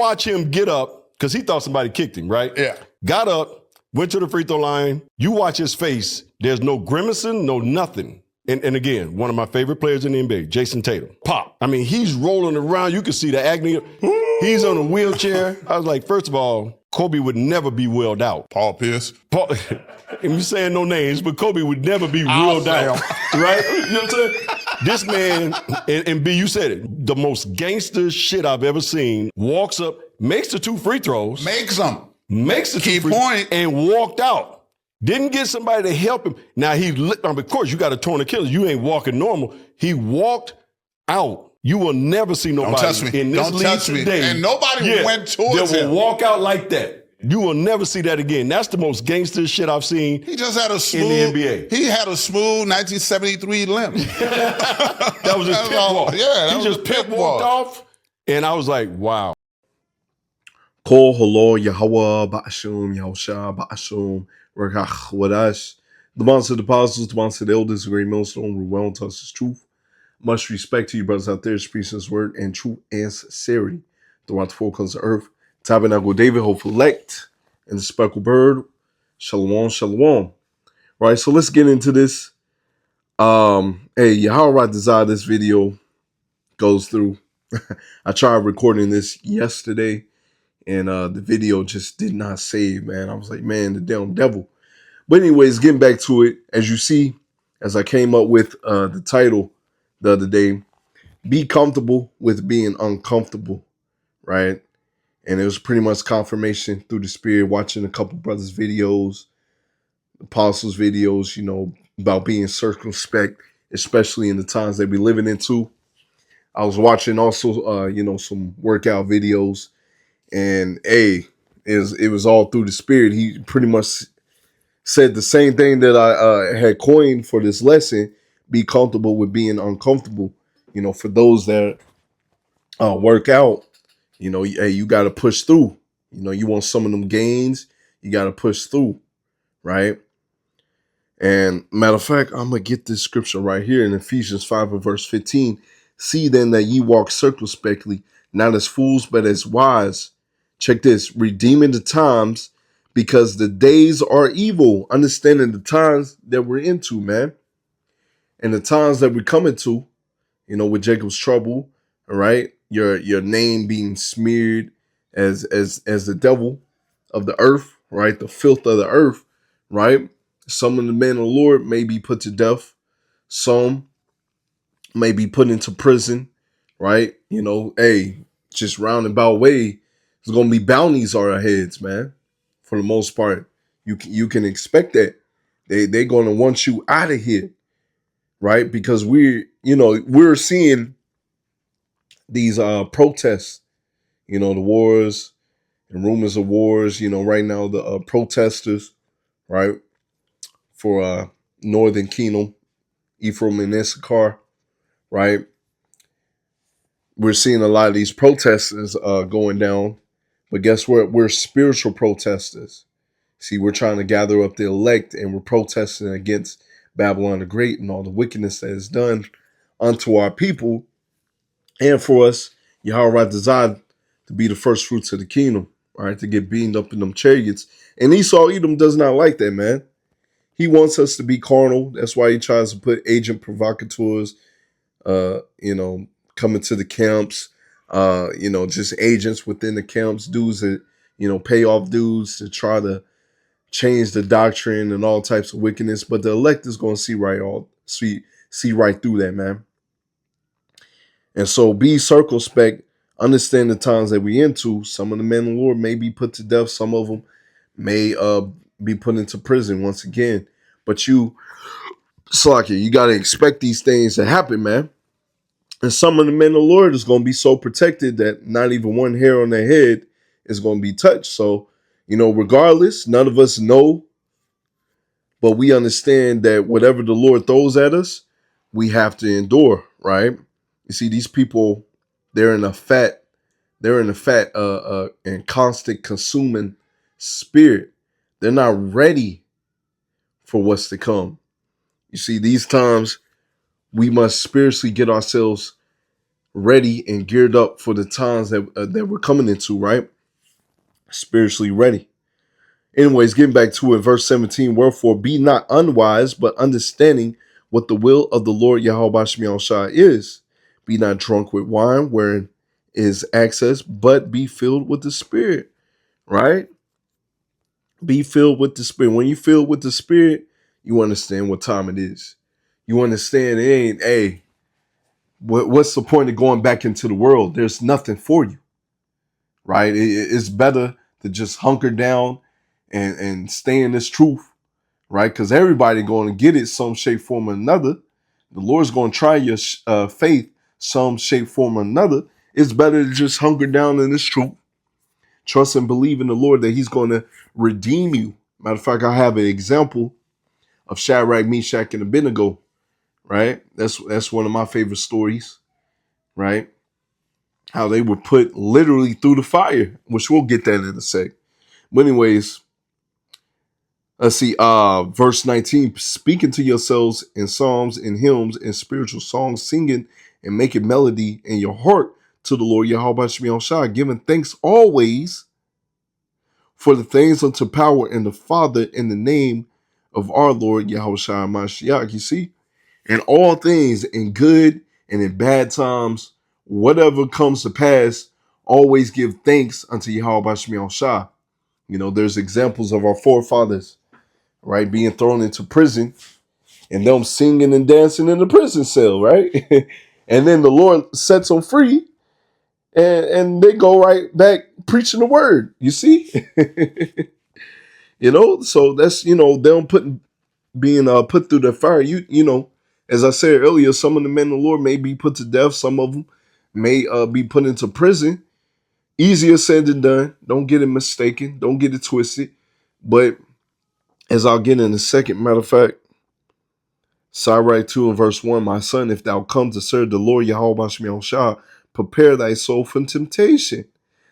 watch him get up, because he thought somebody kicked him, right? Yeah. Got up, went to the free throw line. You watch his face. There's no grimacing, no nothing. And again, one of my favorite players in the NBA, Jason Tatum. Pop. I mean, he's rolling around. You can see the agony. He's on a wheelchair. I was like, first of all, Kobe would never be wheeled out. Paul Pierce. And you saying no names, but Kobe would never be wheeled out. Right? You know what I'm saying? This man, and B, you said it, the most gangster shit I've ever seen, walks up, makes the 2 free throws. Makes them. Makes the Key 2 free point. and walked out. Didn't get somebody to help him. Now, of course, you got a torn Achilles. You ain't walking normal. He walked out. You will never see nobody in this league today. And nobody went towards that him. will walk out like that. You will never see that again. That's the most gangster shit I've seen. He just had a smooth, in the NBA. He had a smooth 1973 limp. That was his pit walk. Yeah, he just pit walked off, and I was like, wow. Kol Holo Yahweh Ba'ashum Yahusha Ba'ashum Rakach Wadash. The bonds of the apostles, the bonds of the elders, the great millstone, were well taught his truth. Much respect to you brothers out there, speaking his word and truth and sincerity throughout the four corners of earth. Tabernacle David, hopeful elect, and the speckled bird. Shalom, shalom. Right, so let's get into this. Hey, how I desire this video goes through. I tried recording this yesterday, and the video just did not save, man. I was like, man, the damn devil. But anyways, getting back to it, as you see, as I came up with the title the other day, be comfortable with being uncomfortable, right? And it was pretty much confirmation through the spirit, watching a couple brothers' videos, apostles' videos, you know, about being circumspect, especially in the times that we're living into. I was watching also, you know, some workout videos, and it was all through the spirit. He pretty much said the same thing that I had coined for this lesson: be comfortable with being uncomfortable. You know, for those that work out, you know, hey, you got to push through. You know, you want some of them gains, you got to push through, right? And matter of fact, I'm going to get this scripture right here in Ephesians 5 and verse 15. See then that ye walk circumspectly, not as fools, but as wise. Check this, redeeming the times, because the days are evil. Understanding the times that we're into, man. And the times that we're coming to, you know, with Jacob's trouble, all right? Your name being smeared as the devil of the earth, right? The filth of the earth, right? Some of the men of the Lord may be put to death. Some may be put into prison, right? You know, hey, just roundabout way, there's gonna be bounties on our heads, man. For the most part, you can expect that they're gonna want you out of here, right? Because we're seeing these protests, you know, the wars and rumors of wars, you know, right now the protesters, right, for Northern Kingdom, Ephraim and Issachar, right? We're seeing a lot of these protesters going down, but guess what? We're spiritual protesters. See, we're trying to gather up the elect, and we're protesting against Babylon the Great and all the wickedness that is done unto our people. And for us, Yahweh desired to be the first fruits of the kingdom, right? To get beamed up in them chariots. And Esau Edom does not like that, man. He wants us to be carnal. That's why he tries to put agent provocateurs, you know, coming to the camps, you know, just agents within the camps, dudes that, you know, pay off dudes to try to change the doctrine and all types of wickedness. But the elect is going to see right through that, man. And so be circumspect, understand the times that we into. Some of the men of the Lord may be put to death. Some of them may be put into prison once again. But you got to expect these things to happen, man. And some of the men of the Lord is going to be so protected that not even one hair on their head is going to be touched. So, you know, regardless, none of us know, but we understand that whatever the Lord throws at us, we have to endure, right? You see, these people, they're in a fat and constant consuming spirit. They're not ready for what's to come. You see, these times we must spiritually get ourselves ready and geared up for the times that we're coming into, right? Spiritually ready. Anyways, getting back to it, verse 17, wherefore be not unwise, but understanding what the will of the Lord Yahweh Shai Shai is. Be not drunk with wine, wherein is excess, but be filled with the Spirit, right? Be filled with the Spirit. When you filled with the Spirit, you understand what time it is. You understand it ain't, hey, what's the point of going back into the world? There's nothing for you, right? It's better to just hunker down and stay in this truth, right? Because everybody going to get it some shape, form, or another. The Lord's going to try your faith some shape, form, or another. It's better to just hunker down in this truth, trust and believe in the Lord that he's going to redeem you. Matter of fact, I have an example of Shadrach, Meshach, and Abednego, right? That's one of my favorite stories, right? How they were put literally through the fire, which we'll get that in a sec. But anyways, let's see, verse 19, speaking to yourselves in psalms and hymns and spiritual songs, singing and making melody in your heart to the Lord Yahweh Shai Shai, giving thanks always for the things unto power and the Father in the name of our Lord Yahweh Shai Mashiach. You see, in all things, in good and in bad times, whatever comes to pass, always give thanks unto Yahweh Shai Shai. You know, there's examples of our forefathers, right, being thrown into prison and them singing and dancing in the prison cell, right? And then the Lord sets them free and they go right back preaching the word, you see? You know, so that's, you know, them being put through the fire. You know, as I said earlier, some of the men of the Lord may be put to death. Some of them may be put into prison. Easier said than done. Don't get it mistaken. Don't get it twisted. But as I'll get in a second, matter of fact, Sirach 2 and verse 1, my son, if thou come to serve the Lord Yahweh Shai, prepare thy soul for temptation.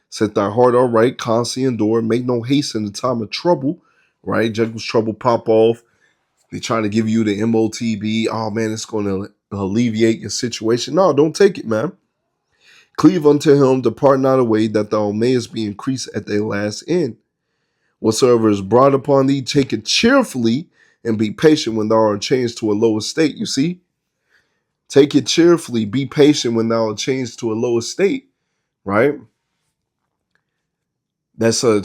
Set thy heart aright, constantly endure, make no haste in the time of trouble, right? Jacob's trouble pop off. They're trying to give you the MOTB. Oh, man, it's going to alleviate your situation. No, don't take it, man. Cleave unto him, depart not away, that thou mayest be increased at thy last end. Whatsoever is brought upon thee, take it cheerfully, and be patient when thou art changed to a lower state. You see? Take it cheerfully, be patient when thou art changed to a lower state, right? That's a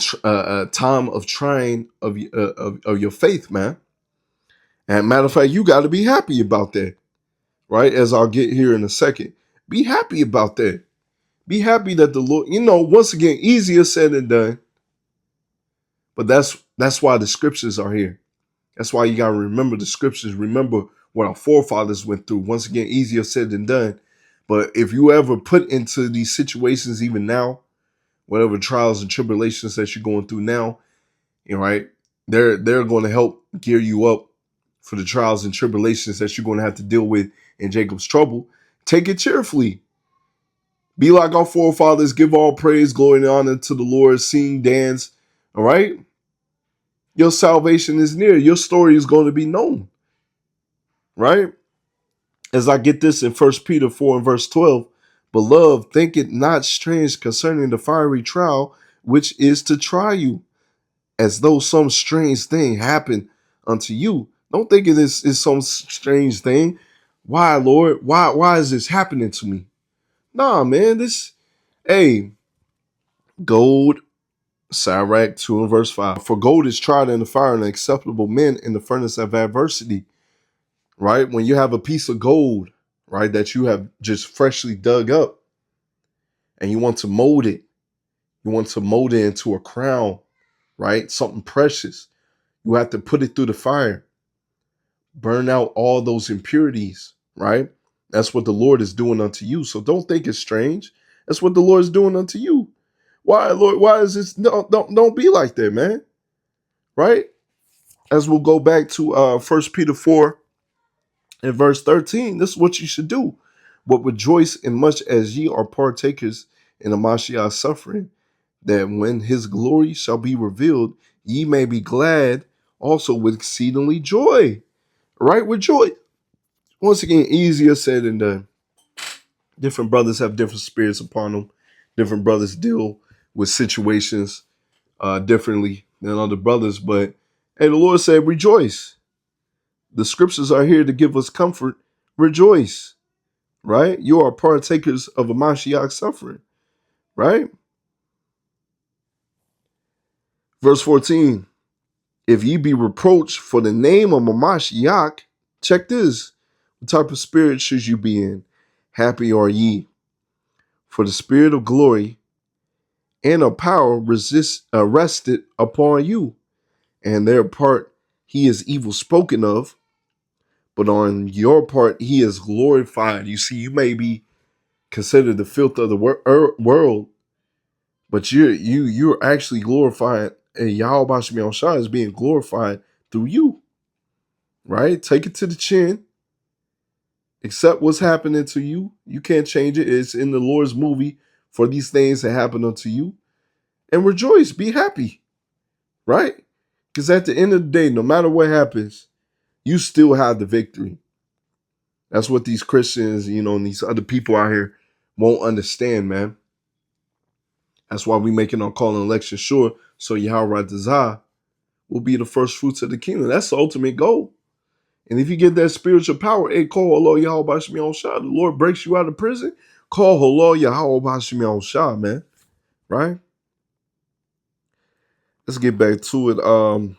time of trying of your faith, man. And matter of fact, you got to be happy about that, right? As I'll get here in a second. Be happy about that. Be happy that the Lord, you know, once again, easier said than done. But that's why the scriptures are here. That's why you got to remember the scriptures. Remember what our forefathers went through. Once again, easier said than done. But if you ever put into these situations, even now, whatever trials and tribulations that you're going through now, you know, right, they're going to help gear you up for the trials and tribulations that you're going to have to deal with in Jacob's trouble. Take it cheerfully. Be like our forefathers. Give all praise, glory, and honor to the Lord. Sing, dance. All right? Your salvation is near. Your story is going to be known. Right? As I get this in 1 Peter 4 and verse 12, beloved, think it not strange concerning the fiery trial, which is to try you, as though some strange thing happened unto you. Don't think it is some strange thing. Why, Lord? Why is this happening to me? Nah, man, gold, Sirach 2 and verse 5. For gold is tried in the fire and acceptable men in the furnace of adversity. Right? When you have a piece of gold, right, that you have just freshly dug up and you want to mold it. You want to mold it into a crown, right? Something precious. You have to put it through the fire. Burn out all those impurities, right? That's what the Lord is doing unto you. So don't think it's strange. That's what the Lord is doing unto you. Why, Lord? Why is this? No, don't be like that, man. Right? As we'll go back to 1 Peter 4 and verse 13, this is what you should do. But rejoice in much as ye are partakers in the Mashiach's suffering, that when his glory shall be revealed, ye may be glad also with exceedingly joy. Right? With joy. Once again, easier said than done. Different brothers have different spirits upon them. Different brothers deal with situations differently than other brothers. But hey, the Lord said, rejoice. The scriptures are here to give us comfort. Rejoice, right? You are partakers of a Mashiach suffering, right? Verse 14, if ye be reproached for the name of a Mashiach, check this. What type of spirit should you be in? Happy are ye, for the spirit of glory and of power rested upon you, and their part he is evil spoken of, but on your part he is glorified. You see, you may be considered the filth of the world, but you're actually glorified, and Yahweh Shai Shai is being glorified through you, right? Take it to the chin. Accept what's happening to you. You can't change it. It's in the Lord's movie for these things to happen unto you. And rejoice, be happy, right? Because at the end of the day, no matter what happens, you still have the victory. That's what these Christians, and these other people out here won't understand, man. That's why we making our call and election sure, so Yahweh Dazah will be the first fruits of the kingdom. That's the ultimate goal. And if you get that spiritual power, hey, call Allah Yahweh Shai Shai. The Lord breaks you out of prison. Call Allah Yahweh Shai Shai, man. Right? Let's get back to it.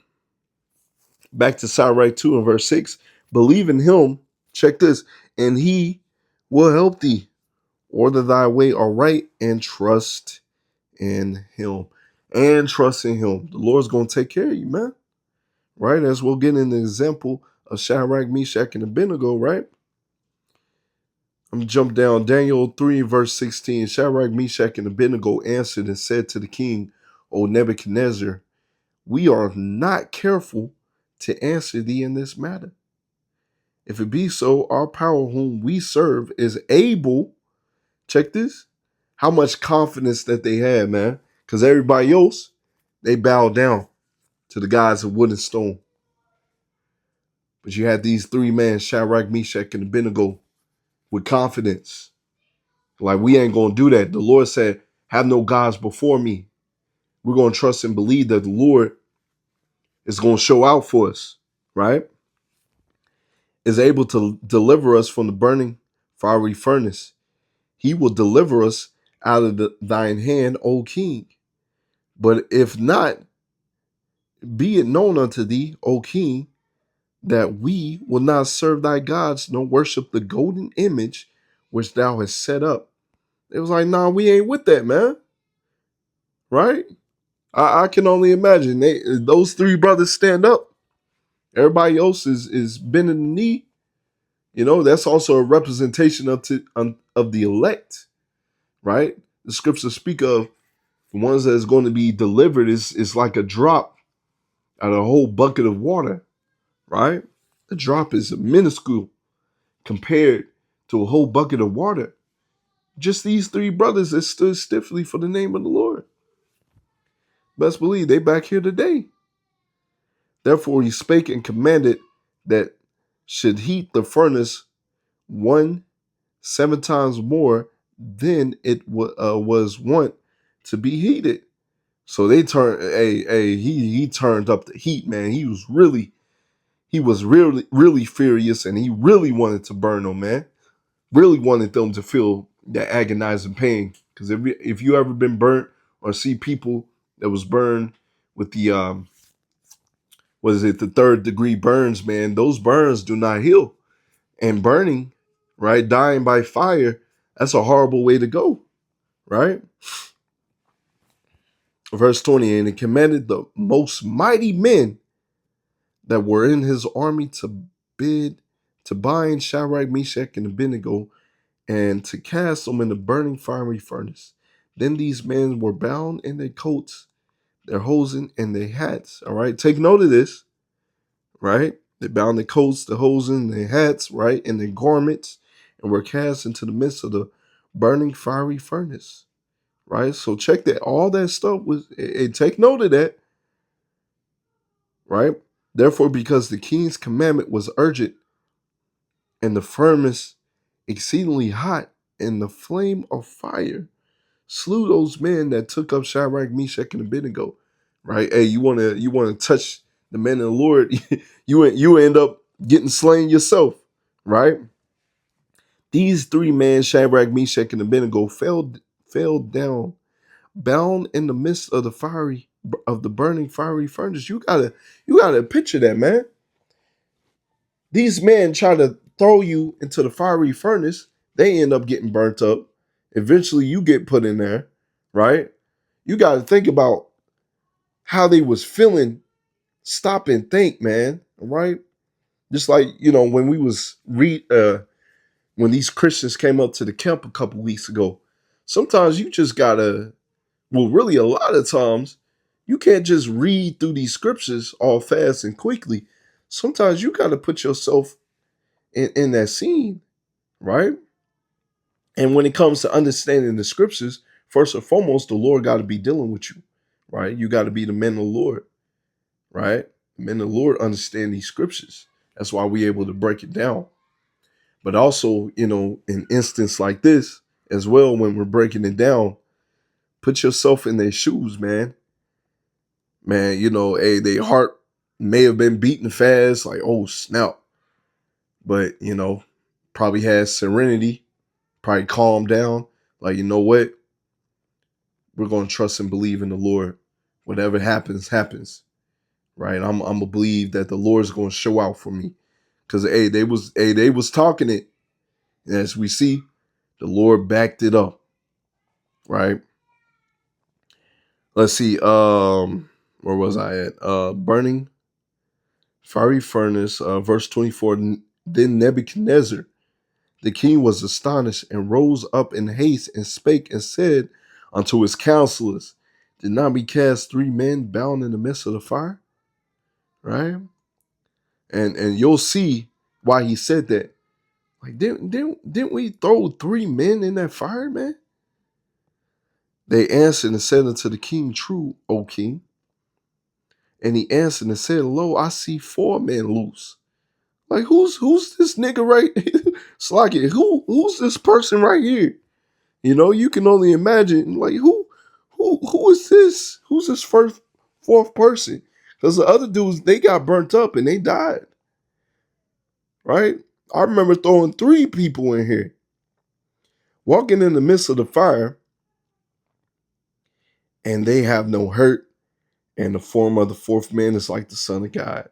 Back to Sirach 2 and verse 6. Believe in him, check this, and he will help thee. Order thy way aright and trust in him. And trust in him. The Lord's going to take care of you, man. Right? As we'll get an example of Shadrach, Meshach, and Abednego, right? I'm going to jump down. Daniel 3 verse 16. Shadrach, Meshach, and Abednego answered and said to the king, O Nebuchadnezzar, we are not careful to answer thee in this matter. If it be so, our power whom we serve is able, check this, how much confidence that they had, man. Because everybody else, they bowed down to the gods of wood and stone. But you had these three men, Shadrach, Meshach, and Abednego, with confidence. Like, we ain't going to do that. The Lord said, have no gods before me. We're going to trust and believe that the Lord is going to show out for us, right? Is able to deliver us from the burning fiery furnace. He will deliver us out of thine hand, O king. But if not, be it known unto thee, O king, that we will not serve thy gods, nor worship the golden image which thou hast set up. It was like, nah, we ain't with that, man. Right? I can only imagine. Those three brothers stand up. Everybody else is bending the knee. That's also a representation of the elect, right? The scriptures speak of the ones that is going to be delivered is like a drop out of a whole bucket of water, right? A drop is minuscule compared to a whole bucket of water. Just these three brothers that stood stiffly for the name of the Lord. Best believe they back here today. Therefore he spake and commanded that should heat the furnace 7 times more than it was wont to be heated. So they turned. He turned up the heat, man. He was really furious, and he really wanted to burn them, man. Really wanted them to feel that agonizing pain. Because if you ever been burnt or see people that was burned with the the 3rd degree burns, man, those burns do not heal. And burning, right, dying by fire, that's a horrible way to go, right? Verse 20, and he commanded the most mighty men that were in his army to bind Shadrach, Meshach, and Abednego, and to cast them in the burning fiery furnace. Then these men were bound in their coats, their hosen, and their hats. All right, take note of this, right? They bound their coats, their hosen, their hats, right, and their garments, and were cast into the midst of the burning fiery furnace, right? So check that. All that stuff was, take note of that, right? Therefore, because the king's commandment was urgent and the furnace exceedingly hot, and the flame of fire slew those men that took up Shadrach, Meshach, and Abednego. Right? Hey, you wanna touch the men of the Lord, you end up getting slain yourself, right? These 3 men, Shadrach, Meshach, and Abednego, fell down, bound in the midst of the burning fiery furnace. You gotta picture that, man. These men try to throw you into the fiery furnace. They end up getting burnt up. Eventually, you get put in there, right? You got to think about how they was feeling. Stop and think, man. All right, just like when we was when these Christians came up to the camp a couple weeks ago. Sometimes you just gotta. Well, really, a lot of times you can't just read through these scriptures all fast and quickly. Sometimes you gotta put yourself in that scene, right? And when it comes to understanding the scriptures, first and foremost, the Lord got to be dealing with you, right? You got to be the men of the Lord, right? The men of the Lord understand these scriptures. That's why we're able to break it down. But also, in instance like this as well, when we're breaking it down, put yourself in their shoes, man. Man, hey, their heart may have been beating fast, like, oh, snap. But, probably has serenity, probably calmed down. Like, you know what? We're going to trust and believe in the Lord. Whatever happens, happens. Right? I'm going to believe that the Lord's going to show out for me. Because, they was talking it. And as we see, the Lord backed it up. Right? Let's see. Where was I at? Burning fiery furnace, verse 24. Then Nebuchadnezzar, the king, was astonished and rose up in haste and spake and said unto his counselors, did not we cast 3 men bound in the midst of the fire? Right? And you'll see why he said that. Like, didn't we throw 3 men in that fire, man? They answered and said unto the king, true, O king. And he answered and said, lo, I see 4 men loose. Like, who's this nigga right? Slocky, who's this person right here? You can only imagine, like, who is this? Who's this fourth person? Because the other dudes, they got burnt up and they died. Right? I remember throwing 3 people in here. Walking in the midst of the fire, and they have no hurt. And the form of the 4th man is like the Son of God.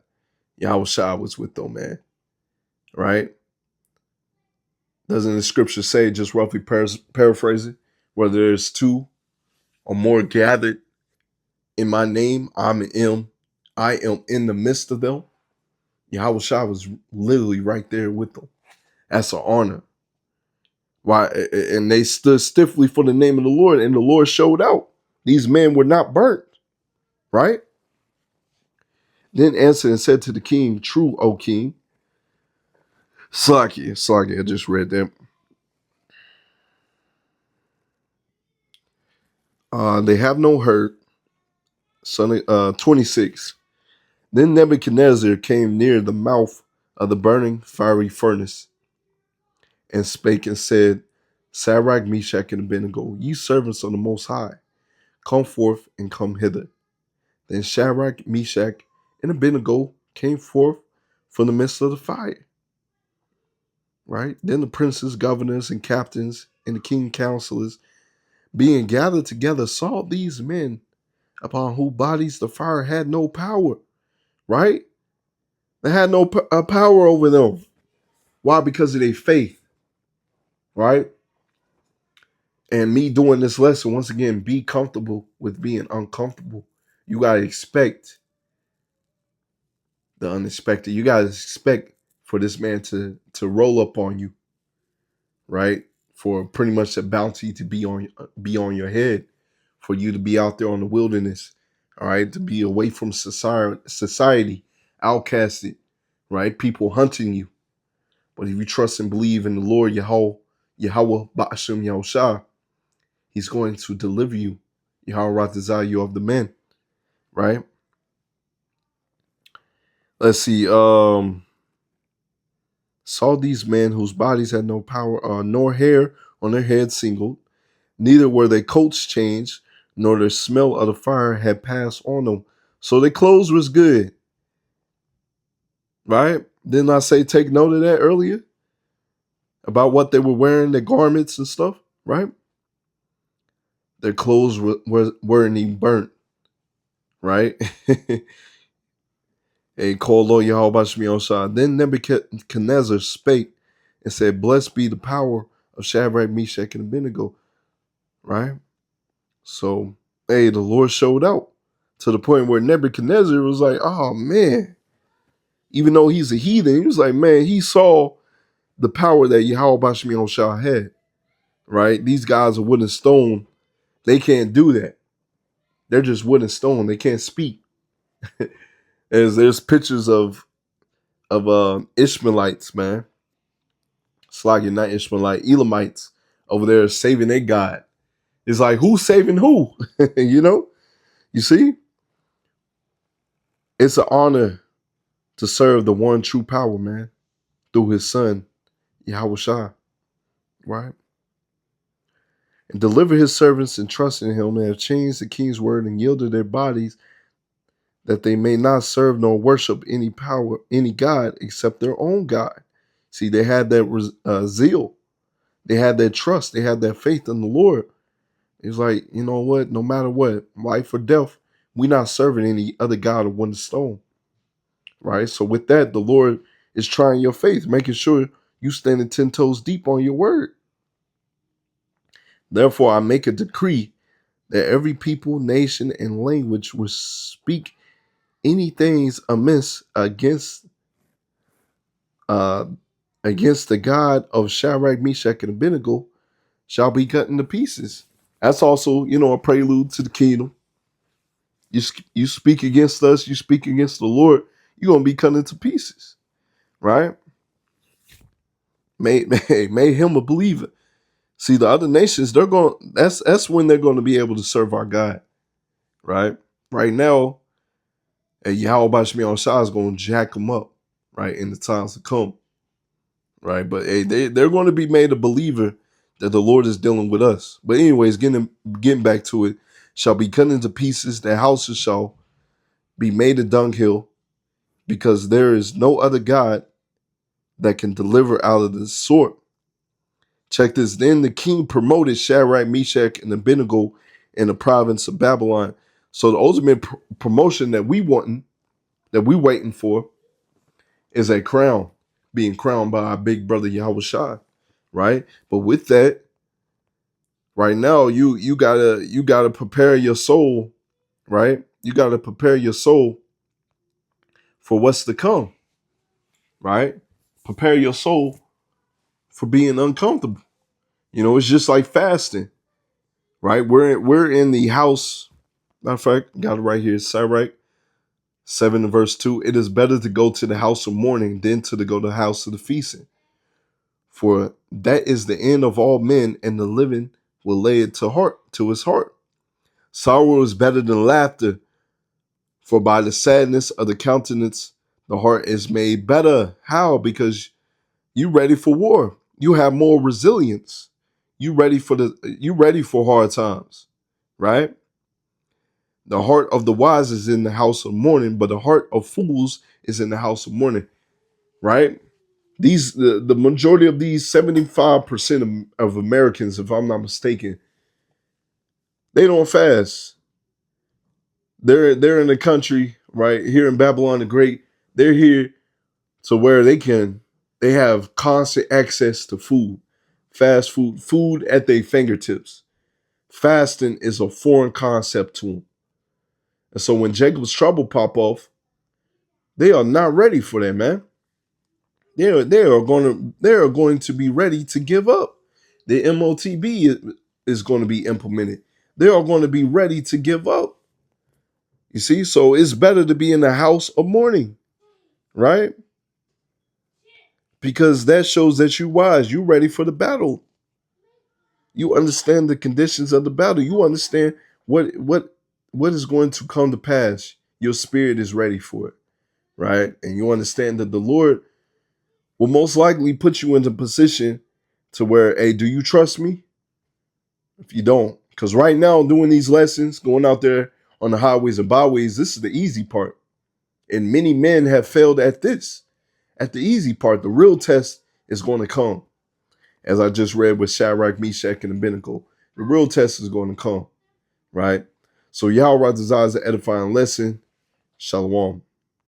Yahushua was with them, man. Right? Doesn't the scripture say, just roughly paraphrasing, where there's 2 or more gathered in my name, I am in the midst of them. Yahushua was literally right there with them. That's an honor. Why? And they stood stiffly for the name of the Lord, and the Lord showed out. These men were not burnt. Right? Then answered and said to the king, true, O king. Slaki, I just read that. They have no hurt. 26. Then Nebuchadnezzar came near the mouth of the burning fiery furnace and spake and said, Shadrach, Meshach, and Abednego, ye servants of the Most High, come forth and come hither. Then Shadrach, Meshach, and Abednego came forth from the midst of the fire. Right? Then the princes, governors, and captains, and the king's counselors, being gathered together, saw these men upon whose bodies the fire had no power. Right? They had no power over them. Why? Because of their faith. Right? And me doing this lesson, once again, be comfortable with being uncomfortable. You got to expect the unexpected. You got to expect for this man to roll up on you. Right? For pretty much a bounty to be on your head. For you to be out there on the wilderness. All right? To be away from society, outcasted. Right? People hunting you. But if you trust and believe in the Lord Yahweh Ba'ashim Yahushua, He's going to deliver you. Yahweh Ratazah, you of the men. Right? Let's see. Saw these men whose bodies had no power, nor hair on their heads singled, neither were their coats changed, nor their smell of the fire had passed on them. So their clothes was good. Right? Didn't I say take note of that earlier? About what they were wearing, their garments and stuff, right? Their clothes weren't even burnt, right? And called Lord Yahweh Shemiyosha. Then Nebuchadnezzar spake and said, Blessed be the power of Shadrach, Meshach, and Abednego, right? So, hey, the Lord showed out to the point where Nebuchadnezzar was like, oh, man. Even though he's a heathen, he was like, man, he saw the power that Yahweh Shemiyosha had, right? These guys are wood and stone. They can't do that. They're just wood and stone. They can't speak. As there's pictures of Ishmaelites, man. Slaggy, not Ishmaelite, Elamites over there saving their God. It's like, who's saving who? You know? You see? It's an honor to serve the one true power, man, through his son, Yahweh Shah, right? And deliver his servants and trust in him and have changed the king's word and yielded their bodies that they may not serve nor worship any power, any God except their own God. See, they had that zeal. They had that trust. They had that faith in the Lord. It's like, you know what? No matter what, life or death, we're not serving any other God of wood and stone. Right? So with that, the Lord is trying your faith, making sure you standing 10 toes deep on your word. Therefore, I make a decree that every people, nation, and language will speak anything amiss against the God of Shadrach, Meshach, and Abednego shall be cut into pieces. That's also, a prelude to the kingdom. You speak against us, you speak against the Lord, you're gonna be cut into pieces, right? Made him a believer. See, the other nations, that's when they're going to be able to serve our God, right? Right now, Yahweh Shah is going to jack them up, right, in the times to come, right? But hey, they're going to be made a believer that the Lord is dealing with us. But anyways, getting back to it, shall be cut into pieces, their houses shall be made a dunghill, because there is no other God that can deliver out of this sword. Check this. Then the king promoted Shadrach, Meshach, and Abednego in the province of Babylon. So the ultimate promotion that we waiting for, is a crown, being crowned by our big brother Yahweh Shah, right? But with that, right now you gotta prepare your soul, right? You gotta prepare your soul for what's to come, right? Prepare your soul for being uncomfortable. It's just like fasting, right? We're in the house. Matter of fact, got it right here. Sirach 7 and verse 2. It is better to go to the house of mourning than to go to the house of the feasting. For that is the end of all men, and the living will lay it to his heart. Sorrow is better than laughter, for by the sadness of the countenance, the heart is made better. How? Because you ready for war. You have more resilience. You ready for hard times, right? The heart of the wise is in the house of mourning, but the heart of fools is in the house of mourning, right? The majority of these 75% of Americans, if I'm not mistaken, they don't fast. They're in the country, right here in Babylon the Great. They're here to where they have constant access to food, fast food at their fingertips. Fasting is a foreign concept to them. And so when Jacob's trouble pop off, they are not ready for that, man. They are going to be ready to give up. The MOTB is going to be implemented. They are going to be ready to give up. You see, so it's better to be in the house of mourning, right? Because that shows that you're wise. You're ready for the battle. You understand the conditions of the battle. You understand what is going to come to pass. Your spirit is ready for it, right? And you understand that the Lord will most likely put you into position to where, hey, do you trust me? If you don't, because right now doing these lessons, going out there on the highways and byways, this is the easy part. And many men have failed at this, at the easy part. The real test is going to come. As I just read with Shadrach, Meshach, and Abednego, the real test is going to come, right? So Yahweh Razazah is an edifying lesson. Shalom.